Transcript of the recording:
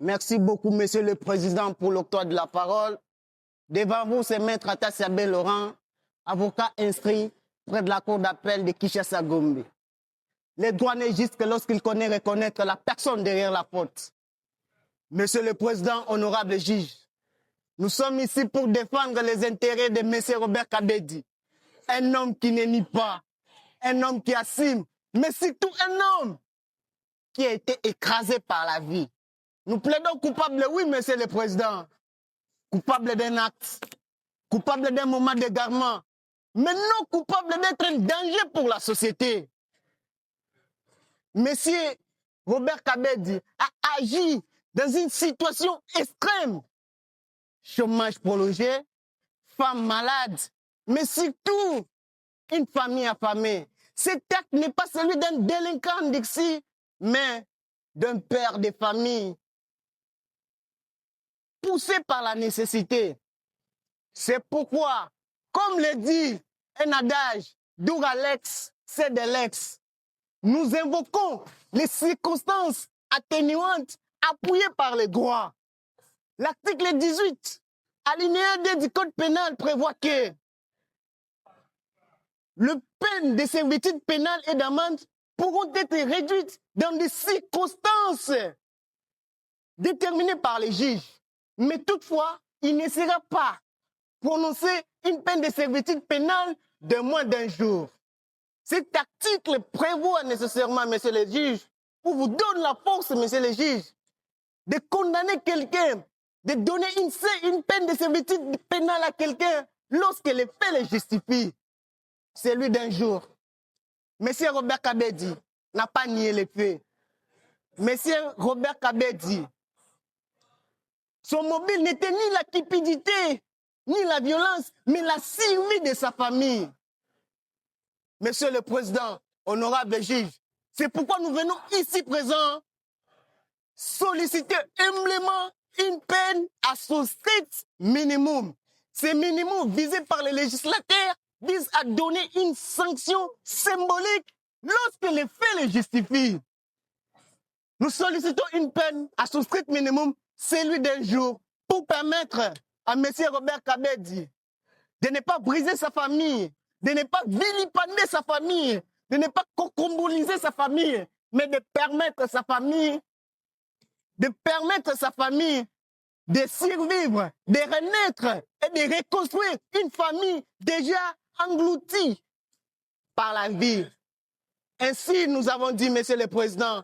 Merci beaucoup, Monsieur le Président, pour l'octroi de la parole. Devant vous, c'est Maître Atassi Abbé Laurent, avocat inscrit près de la cour d'appel de Kinshasa-Gombe. Les droits n'existent que lorsqu'il connaît reconnaître la personne derrière la faute. Monsieur le Président, honorable juge, nous sommes ici pour défendre les intérêts de M. Robert Kabedi, un homme qui ne nie pas, un homme qui assume, mais surtout un homme qui a été écrasé par la vie. Nous plaidons coupables, oui, Monsieur le Président, coupables d'un acte, coupables d'un moment d'égarement, mais non coupables d'être un danger pour la société. Monsieur Robert Kabedi a agi dans une situation extrême. Chômage prolongé, femmes malades, mais surtout une famille affamée. Cet acte n'est pas celui d'un délinquant d'ici, mais d'un père de famille poussé par la nécessité. C'est pourquoi, comme le dit un adage, Doura Lex, c'est de l'ex, nous invoquons les circonstances atténuantes appuyées par les droits. L'article 18, alinéa 2 du Code pénal prévoit que les peines de servitude pénale et d'amende pourront être réduites dans des circonstances déterminées par les juges. Mais toutefois, il ne sera pas prononcé une peine de servitude pénale de moins d'un jour. Cet article prévoit nécessairement, monsieur le juge, ou vous donne la force, monsieur le juge, de condamner quelqu'un, de donner une peine de servitude pénale à quelqu'un lorsque les faits le justifient. C'est lui d'un jour. Monsieur Robert Kabedi n'a pas nié les faits. Monsieur Robert Kabedi, son mobile n'était ni la cupidité, ni la violence, mais la survie de sa famille. Monsieur le Président, honorable juge, c'est pourquoi nous venons ici présents solliciter humblement une peine à son strict minimum. Ce minimum visé par les législateurs vise à donner une sanction symbolique lorsque les faits le justifient. Nous sollicitons une peine à son strict minimum, celui d'un jour, pour permettre à M. Robert Kabedi de ne pas briser sa famille, de ne pas vilipender sa famille, de ne pas cocomboliser sa famille, mais de permettre à sa famille de survivre, de renaître et de reconstruire une famille déjà engloutie par la vie. Ainsi, nous avons dit, Monsieur le Président,